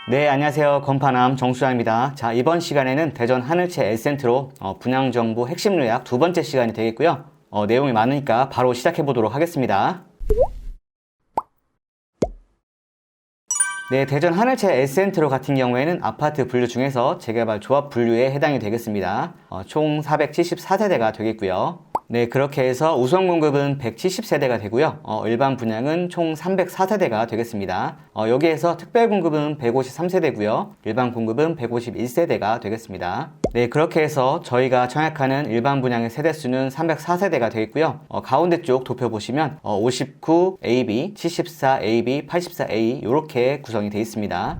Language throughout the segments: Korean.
네, 안녕하세요. 건파남 정수장입니다. 자, 이번 시간에는 대전 하늘채 에센트로 분양정보 핵심 요약 두 번째 시간이 되겠고요. 내용이 많으니까 바로 시작해 보도록 하겠습니다. 네, 대전 하늘채 에센트로 같은 경우에는 아파트 분류 중에서 재개발 조합 분류에 해당이 되겠습니다. 총 474세대가 되겠고요. 네, 그렇게 해서 우선 공급은 170세대가 되고요. 일반 분양은 총 304세대가 되겠습니다. 여기에서 특별 공급은 153세대고요. 일반 공급은 151세대가 되겠습니다. 네, 그렇게 해서 저희가 청약하는 일반 분양의 세대수는 304세대가 되겠고요. 가운데 쪽 도표 보시면 59AB, 74AB, 84A 이렇게 구성이 되어 있습니다.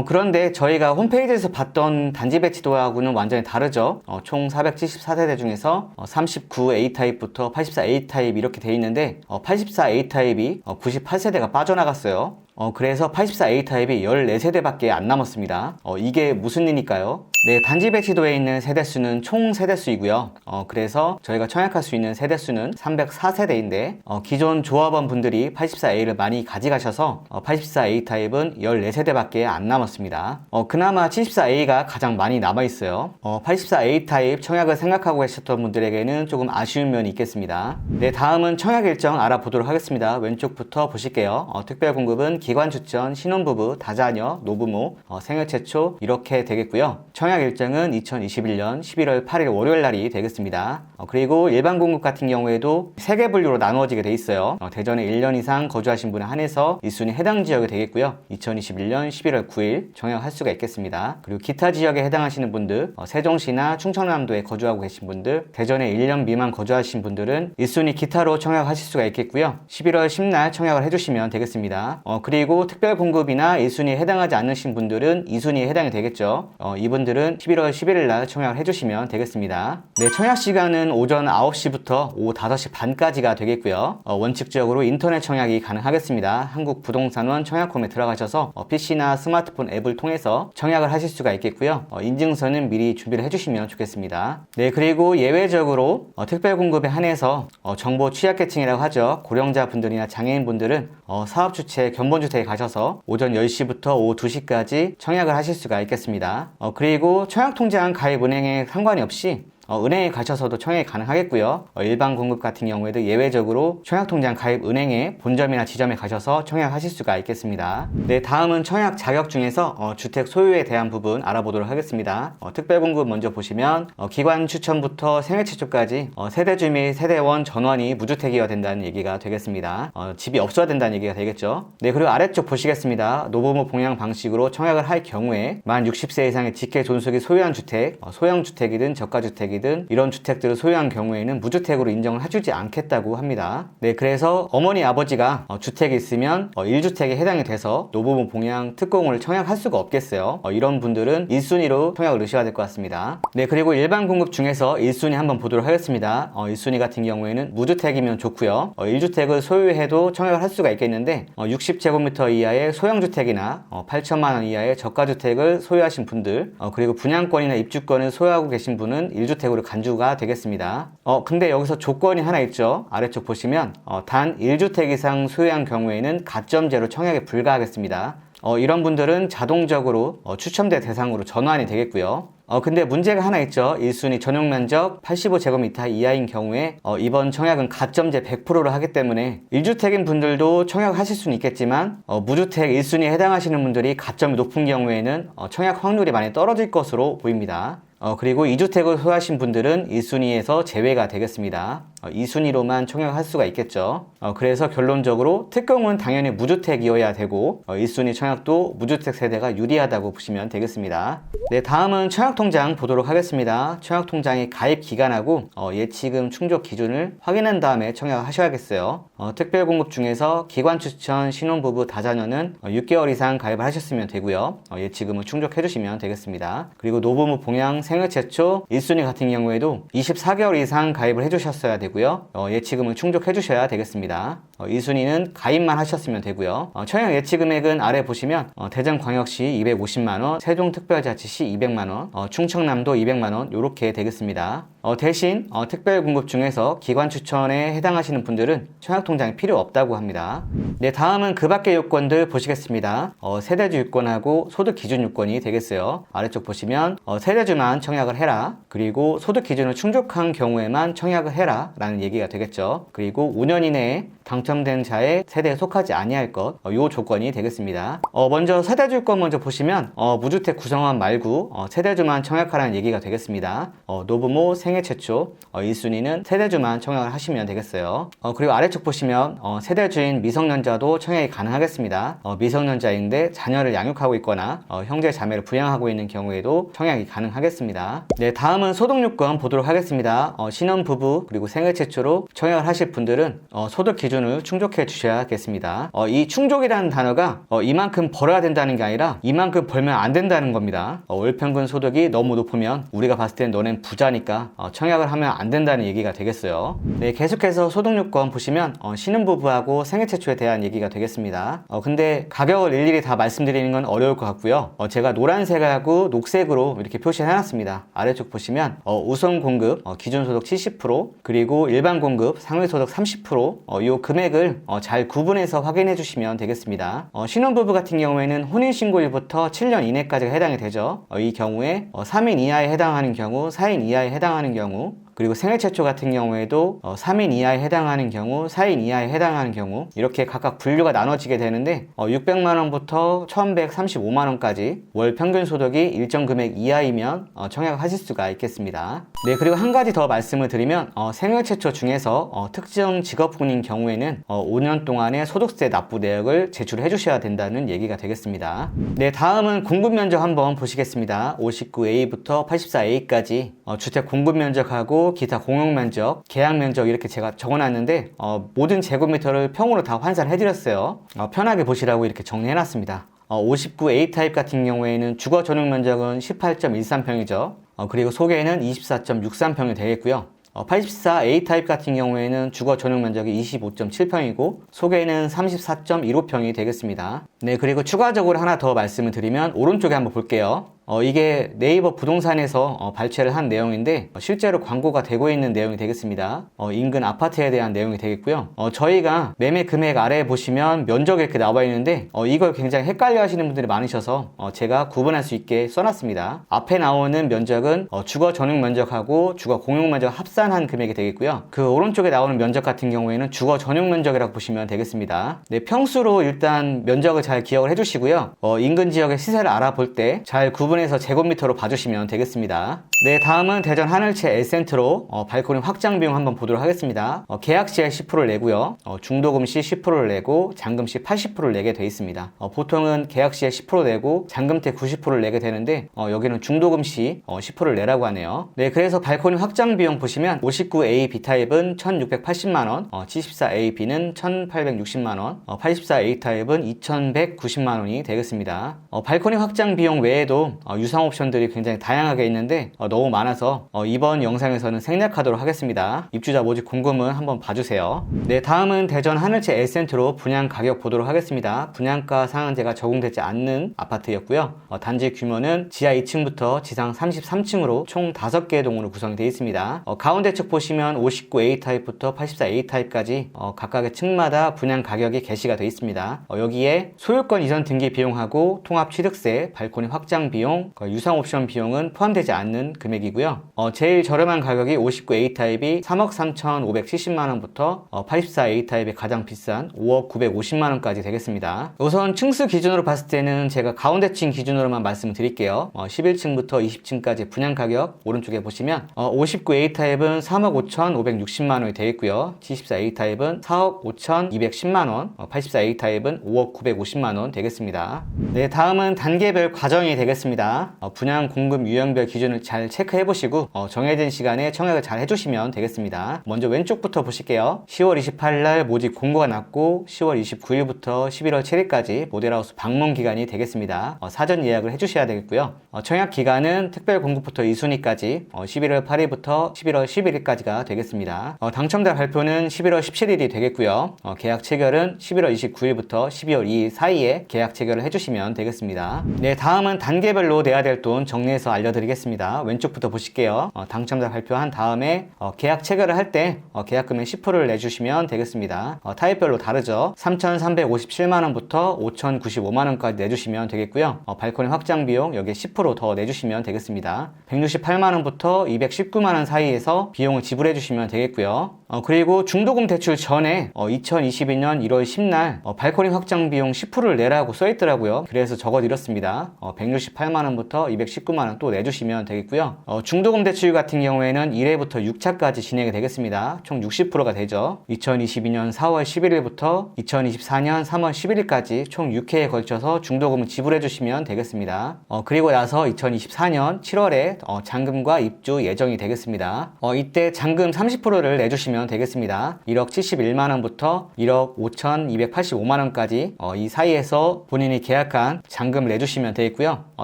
그런데 저희가 홈페이지에서 봤던 단지 배치도하고는 완전히 다르죠. 총 474세대 중에서 39A타입부터 84A타입 이렇게 되어 있는데 84A타입이 98세대가 빠져나갔어요. 그래서 84A타입이 14세대밖에 안 남았습니다. 이게 무슨 일일까요? 네, 단지 배치도에 있는 세대수는 총 세대수이고요. 그래서 저희가 청약할 수 있는 세대수는 304세대인데 기존 조합원 분들이 84A를 많이 가져가셔서 84A 타입은 14세대밖에 안 남았습니다. 그나마 74A가 가장 많이 남아있어요. 84A 타입 청약을 생각하고 계셨던 분들에게는 조금 아쉬운 면이 있겠습니다. 네, 다음은 청약 일정 알아보도록 하겠습니다. 왼쪽부터 보실게요. 특별 공급은 기관 추천, 신혼부부, 다자녀, 노부모, 생애 최초 이렇게 되겠고요. 청약 일정은 2021년 11월 8일 월요일 날이 되겠습니다. 그리고 일반 공급 같은 경우에도 3개 분류로 나누어지게 돼 있어요. 대전에 1년 이상 거주하신 분에 한해서 1순위 해당 지역이 되겠고요. 2021년 11월 9일 청약할 수가 있겠습니다. 그리고 기타 지역에 해당하시는 분들, 세종시나 충청남도에 거주하고 계신 분들, 대전에 1년 미만 거주하신 분들은 1순위 기타로 청약하실 수가 있겠고요. 11월 10날 청약을 해주시면 되겠습니다. 그리고 특별 공급이나 1순위에 해당하지 않으신 분들은 2순위에 해당이 되겠죠. 이분들은 11월 11일 날 청약을 해주시면 되겠습니다. 네, 청약 시간은 오전 9시부터 오후 5시 반까지가 되겠고요. 원칙적으로 인터넷 청약이 가능하겠습니다. 한국부동산원 청약홈에 들어가셔서 PC나 스마트폰 앱을 통해서 청약을 하실 수가 있겠고요. 인증서는 미리 준비를 해주시면 좋겠습니다. 네, 그리고 예외적으로 특별 공급에 한해서 정보 취약계층이라고 하죠. 고령자 분들이나 장애인 분들은 사업 주체 견본주택에 가셔서 오전 10시부터 오후 2시까지 청약을 하실 수가 있겠습니다. 그리고 청약통장 가입 은행에 상관이 없이 은행에 가셔서도 청약이 가능하겠고요. 일반 공급 같은 경우에도 예외적으로 청약통장 가입 은행에 본점이나 지점에 가셔서 청약하실 수가 있겠습니다. 네, 다음은 청약 자격 중에서 주택 소유에 대한 부분 알아보도록 하겠습니다. 특별 공급 먼저 보시면 기관 추천부터 생애 최초까지 세대주 및 세대원 전원이 무주택이어야 된다는 얘기가 되겠습니다. 집이 없어야 된다는 얘기가 되겠죠. 네, 그리고 아래쪽 보시겠습니다. 노부모 봉양 방식으로 청약을 할 경우에 만 60세 이상의 직계 존속이 소유한 주택, 소형주택이든 저가주택이든 이런 주택들을 소유한 경우에는 무주택으로 인정을 해주지 않겠다고 합니다. 네, 그래서 어머니 아버지가 주택이 있으면 1주택에 해당이 돼서 노부모 봉양 특공을 청약할 수가 없겠어요. 이런 분들은 1순위로 청약을 넣으셔야 될 것 같습니다. 네, 그리고 일반 공급 중에서 1순위 한번 보도록 하겠습니다. 1순위 같은 경우에는 무주택이면 좋고요. 1주택을 소유해도 청약을 할 수가 있겠는데 60제곱미터 이하의 소형주택이나 8천만 원 이하의 저가주택을 소유하신 분들, 그리고 분양권이나 입주권을 소유하고 계신 분은 1주택 으로 간주가 되겠습니다. 근데 여기서 조건이 하나 있죠. 아래쪽 보시면 단 1주택 이상 소유한 경우에는 가점제로 청약에 불가하겠습니다. 이런 분들은 자동적으로 추첨대 대상으로 전환이 되겠고요. 근데 문제가 하나 있죠. 1순위 전용 면적 85제곱미터 이하인 경우에 이번 청약은 가점제 100%를 하기 때문에 1주택인 분들도 청약하실 수는 있겠지만 무주택 1순위에 해당하시는 분들이 가점이 높은 경우에는 청약 확률이 많이 떨어질 것으로 보입니다. 그리고 2주택을 소유하신 분들은 1순위에서 제외가 되겠습니다. 2순위로만 청약할 수가 있겠죠. 그래서 결론적으로 특공은 당연히 무주택이어야 되고 1순위 청약도 무주택 세대가 유리하다고 보시면 되겠습니다. 네, 다음은 청약통장 보도록 하겠습니다. 청약통장의 가입 기간하고 예치금 충족 기준을 확인한 다음에 청약을 하셔야겠어요. 특별공급 중에서 기관 추천, 신혼부부, 다자녀는 6개월 이상 가입을 하셨으면 되고요. 예치금을 충족해 주시면 되겠습니다. 그리고 노부모 봉양 생애 최초 1순위 같은 경우에도 24개월 이상 가입을 해주셨어야 되고 되고요. 예치금을 충족해 주셔야 되겠습니다. 이 순위는 가입만 하셨으면 되고요. 청약 예치 금액은 아래 보시면 대전광역시 250만원, 세종특별자치시 200만원, 충청남도 200만원 이렇게 되겠습니다. 대신 특별공급 중에서 기관 추천에 해당하시는 분들은 청약통장이 필요 없다고 합니다. 네, 다음은 그 밖의 요건들 보시겠습니다. 세대주 요건하고 소득 기준 요건이 되겠어요. 아래쪽 보시면 세대주만 청약을 해라, 그리고 소득 기준을 충족한 경우에만 청약을 해라 라는 얘기가 되겠죠. 그리고 5년 이내에 당첨된 자의 세대에 속하지 아니할 것, 요 조건이 되겠습니다. 먼저 세대주 요건 먼저 보시면 무주택 구성원 말고 세대주만 청약하라는 얘기가 되겠습니다. 노부모 생애 최초, 이 순위는 세대주만 청약을 하시면 되겠어요. 그리고 아래쪽 보시면 세대주인 미성년자도 청약이 가능하겠습니다. 미성년자인데 자녀를 양육하고 있거나 형제 자매를 부양하고 있는 경우에도 청약이 가능하겠습니다. 네, 다음은 소득 요건 보도록 하겠습니다. 신혼부부 그리고 생애 최초로 청약을 하실 분들은 소득 기준을 충족해 주셔야겠습니다. 이 충족이라는 단어가 이만큼 벌어야 된다는 게 아니라 이만큼 벌면 안 된다는 겁니다. 월 평균 소득이 너무 높으면 우리가 봤을 땐 너넨 부자니까 청약을 하면 안 된다는 얘기가 되겠어요. 네, 계속해서 소득 요건 보시면 신혼부부하고 생애 최초에 대한 얘기가 되겠습니다. 근데 가격을 일일이 다 말씀드리는 건 어려울 것 같고요. 제가 노란색하고 녹색으로 이렇게 표시해 놨습니다. 아래쪽 보시면 우선 공급 기준소득 70%, 그리고 일반 공급 상위소득 30%, 이 금액을 잘 구분해서 확인해 주시면 되겠습니다. 신혼부부 같은 경우에는 혼인신고일부터 7년 이내까지가 해당이 되죠. 이 경우에 3인 이하에 해당하는 경우, 4인 이하에 해당하는 경우, 그리고 생애 최초 같은 경우에도 3인 이하에 해당하는 경우, 4인 이하에 해당하는 경우 이렇게 각각 분류가 나눠지게 되는데 600만원부터 1135만원까지 월 평균 소득이 일정 금액 이하이면 청약하실 수가 있겠습니다. 네, 그리고 한 가지 더 말씀을 드리면 생애 최초 중에서 특정 직업군인 경우에는 5년 동안의 소득세 납부 내역을 제출해 주셔야 된다는 얘기가 되겠습니다. 네, 다음은 공급 면적 한번 보시겠습니다. 59A부터 84A까지 주택 공급 면적하고 기타 공용 면적, 계약 면적 이렇게 제가 적어놨는데 모든 제곱미터를 평으로 다 환산해 드렸어요. 편하게 보시라고 이렇게 정리해 놨습니다. 59A 타입 같은 경우에는 주거 전용 면적은 18.13평이죠. 그리고 소개는 24.63평이 되겠고요. 84A 타입 같은 경우에는 주거 전용 면적이 25.7평이고 소개는 34.15평이 되겠습니다. 네, 그리고 추가적으로 하나 더 말씀을 드리면 오른쪽에 한번 볼게요. 이게 네이버 부동산에서 발췌를 한 내용인데 실제로 광고가 되고 있는 내용이 되겠습니다. 인근 아파트에 대한 내용이 되겠고요. 저희가 매매 금액 아래에 보시면 면적이 이렇게 나와 있는데 이걸 굉장히 헷갈려 하시는 분들이 많으셔서 제가 구분할 수 있게 써놨습니다. 앞에 나오는 면적은 주거 전용 면적하고 주거 공용 면적 합산한 금액이 되겠고요. 그 오른쪽에 나오는 면적 같은 경우에는 주거 전용 면적이라고 보시면 되겠습니다. 네, 평수로 일단 면적을 잘 기억을 해주시고요. 인근 지역의 시세를 알아볼 때 잘 구분해서 제곱미터로 봐주시면 되겠습니다. 네, 다음은 대전 하늘채 S센트로 발코니 확장 비용 한번 보도록 하겠습니다. 계약 시에 10%를 내고요. 중도금 시 10%를 내고 잔금 시 80%를 내게 되어 있습니다. 보통은 계약 시에 10% 내고 잔금 때 90%를 내게 되는데 여기는 중도금 시 10%를 내라고 하네요. 네, 그래서 발코니 확장 비용 보시면 59A B타입은 1680만원, 74A B는 1860만원, 84A 타입은 2190만원이 되겠습니다. 발코니 확장 비용 외에도 유상 옵션들이 굉장히 다양하게 있는데 너무 많아서 이번 영상에서는 생략하도록 하겠습니다. 입주자 모집 궁금은 한번 봐주세요. 네, 다음은 대전 하늘채 S센트로 분양 가격 보도록 하겠습니다. 분양가 상한제가 적용되지 않는 아파트였고요. 단지 규모는 지하 2층부터 지상 33층으로 총 5개의 동으로 구성이 되어 있습니다. 가운데 측 보시면 59A 타입부터 84A 타입까지 각각의 층마다 분양 가격이 게시가 되어 있습니다. 여기에 소유권 이전 등기 비용하고 통합 취득세, 발코니 확장 비용, 유상 옵션 비용은 포함되지 않는 금액이고요. 제일 저렴한 가격이 59A 타입이 3억 3,570만원부터 84A 타입이 가장 비싼 5억 950만원까지 되겠습니다. 우선 층수 기준으로 봤을 때는 제가 가운데 층 기준으로만 말씀을 드릴게요. 11층부터 20층까지 분양 가격 오른쪽에 보시면 59A 타입은 3억 5,560만원이 되겠고요. 74A 타입은 4억 5,210만원, 84A 타입은 5억 950만원 되겠습니다. 네, 다음은 단계별 과정이 되겠습니다. 되겠습니다. 분양 공급 유형별 기준을 잘 체크해 보시고 정해진 시간에 청약을 잘 해주시면 되겠습니다. 먼저 왼쪽부터 보실게요. 10월 28일 날 모집 공고가 났고 10월 29일부터 11월 7일까지 모델하우스 방문 기간이 되겠습니다. 사전 예약을 해주셔야 되겠고요. 청약 기간은 특별 공급부터 2순위까지 11월 8일부터 11월 11일까지가 되겠습니다. 당첨자 발표는 11월 17일이 되겠고요. 계약 체결은 11월 29일부터 12월 2일 사이에 계약 체결을 해주시면 되겠습니다. 네, 다음은 단계별로 내야 될 돈 정리해서 알려드리겠습니다. 왼쪽부터 보실게요. 당첨자 발표한 다음에 계약 체결을 할 때 계약금의 10%를 내주시면 되겠습니다. 타입별로 다르죠. 3,357만원부터 5,095만원까지 내주시면 되겠고요. 발코니 확장 비용 여기에 10% 더 내주시면 되겠습니다. 168만원부터 219만원 사이에서 비용을 지불해 주시면 되겠고요. 그리고 중도금 대출 전에 2022년 1월 10날 발코니 확장 비용 10%를 내라고 써있더라고요. 그래서 적어드렸습니다. 168만원부터 219만원 또 내주시면 되겠고요. 중도금 대출 같은 경우에는 1회부터 6차까지 진행이 되겠습니다. 총 60%가 되죠. 2022년 4월 11일부터 2024년 3월 11일까지 총 6회에 걸쳐서 중도금을 지불해 주시면 되겠습니다. 그리고 나서 2024년 7월에 잔금과 입주 예정이 되겠습니다. 이때 잔금 30%를 내주시면 되겠습니다. 1억 71만원부터 1억 5,285만원까지 이 사이에서 본인이 계약한 잔금을 내주시면 되겠고요.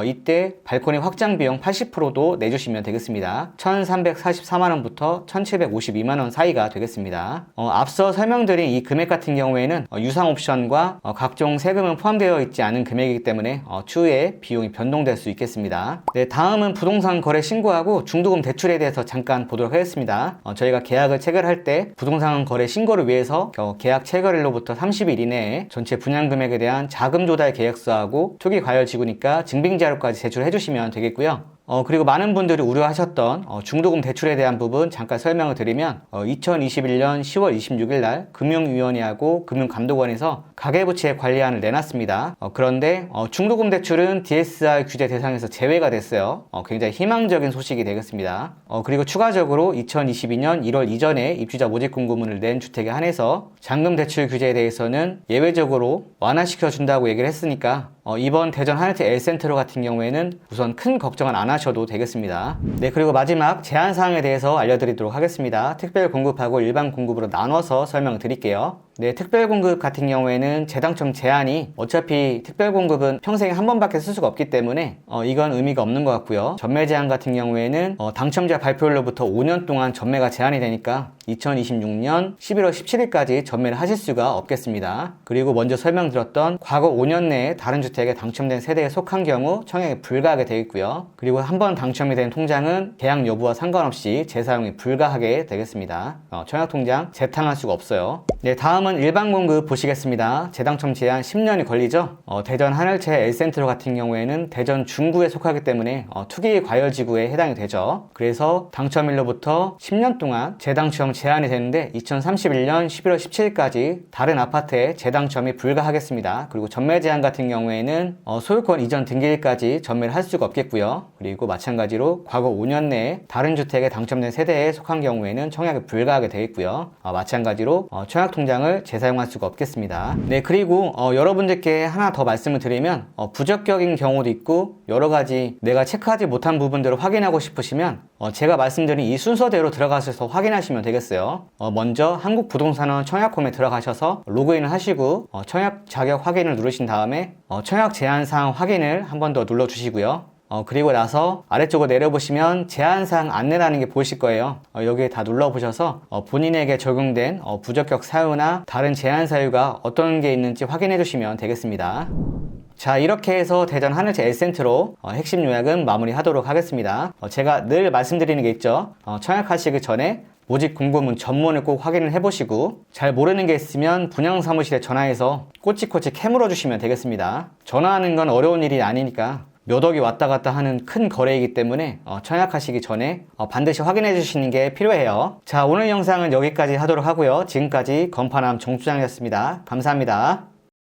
이때 발코니 확장 비용 80%도 내주시면 되겠습니다. 1,344만원부터 1,752만원 사이가 되겠습니다. 앞서 설명드린 이 금액 같은 경우에는 유상 옵션과 각종 세금은 포함되어 있지 않은 금액이기 때문에 추후에 비용이 변동될 수 있겠습니다. 네, 다음은 부동산 거래 신고하고 중도금 대출에 대해서 잠깐 보도록 하겠습니다. 저희가 계약을 체결할 때 부동산 거래 신고를 위해서 계약 체결일로부터 30일 이내에 전체 분양 금액에 대한 자금 조달 계약서하고 초기 과열 지구니까 증빙 자료까지 제출해 주시면 되겠고요. 그리고 많은 분들이 우려하셨던 중도금 대출에 대한 부분 잠깐 설명을 드리면 2021년 10월 26일 날 금융위원회하고 금융감독원에서 가계부채 관리안을 내놨습니다. 그런데 중도금 대출은 DSR 규제 대상에서 제외가 됐어요. 굉장히 희망적인 소식이 되겠습니다. 그리고 추가적으로 2022년 1월 이전에 입주자 모집 공고문을 낸 주택에 한해서 잔금 대출 규제에 대해서는 예외적으로 완화시켜 준다고 얘기를 했으니까 이번 대전 하늘채 L센트로 같은 경우에는 우선 큰 걱정은 안 하셔도 되겠습니다. 네, 그리고 마지막 제한사항에 대해서 알려드리도록 하겠습니다. 특별 공급하고 일반 공급으로 나눠서 설명을 드릴게요. 네, 특별 공급 같은 경우에는 재당첨 제한이 어차피 특별 공급은 평생에 한 번밖에 쓸 수가 없기 때문에 이건 의미가 없는 것 같고요. 전매 제한 같은 경우에는 당첨자 발표일로부터 5년 동안 전매가 제한이 되니까 2026년 11월 17일까지 전매를 하실 수가 없겠습니다. 그리고 먼저 설명드렸던 과거 5년 내에 다른 주택에 당첨된 세대에 속한 경우 청약이 불가하게 되어 있고요. 그리고 한 번 당첨이 된 통장은 계약 여부와 상관없이 재사용이 불가하게 되겠습니다. 청약 통장 재탕할 수가 없어요. 네, 다음은 일반 공급 보시겠습니다. 재당첨 제한 10년이 걸리죠. 대전 하늘채 L센트로 같은 경우에는 대전 중구에 속하기 때문에 투기 과열지구에 해당이 되죠. 그래서 당첨일로부터 10년 동안 재당첨 제한이 되는데 2031년 11월 17일까지 다른 아파트에 재당첨이 불가하겠습니다. 그리고 전매 제한 같은 경우에는 소유권 이전 등기일까지 전매를 할 수가 없겠고요. 그리고 마찬가지로 과거 5년 내에 다른 주택에 당첨된 세대에 속한 경우에는 청약이 불가하게 되어 있고요. 마찬가지로 청약 통장을 재사용할 수가 없겠습니다. 네, 그리고 여러분들께 하나 더 말씀을 드리면 부적격인 경우도 있고 여러 가지 내가 체크하지 못한 부분들을 확인하고 싶으시면 제가 말씀드린 이 순서대로 들어가셔서 확인하시면 되겠어요. 먼저 한국부동산원 청약홈에 들어가셔서 로그인을 하시고 청약 자격 확인을 누르신 다음에 청약 제한사항 확인을 한 번 더 눌러주시고요. 그리고 나서 아래쪽으로 내려보시면 제한사항 안내라는 게 보이실 거예요. 여기에 다 눌러보셔서 본인에게 적용된 부적격 사유나 다른 제한 사유가 어떤 게 있는지 확인해 주시면 되겠습니다. 자, 이렇게 해서 대전 하늘채 L센트로 핵심 요약은 마무리하도록 하겠습니다. 제가 늘 말씀드리는 게 있죠. 청약하시기 전에 모집 공고문 전문을 꼭 확인을 해보시고 잘 모르는 게 있으면 분양사무실에 전화해서 꼬치꼬치 캐물어 주시면 되겠습니다. 전화하는 건 어려운 일이 아니니까 몇 억이 왔다 갔다 하는 큰 거래이기 때문에 청약하시기 전에 반드시 확인해 주시는 게 필요해요. 자, 오늘 영상은 여기까지 하도록 하고요. 지금까지 건파남 정수장이었습니다. 감사합니다.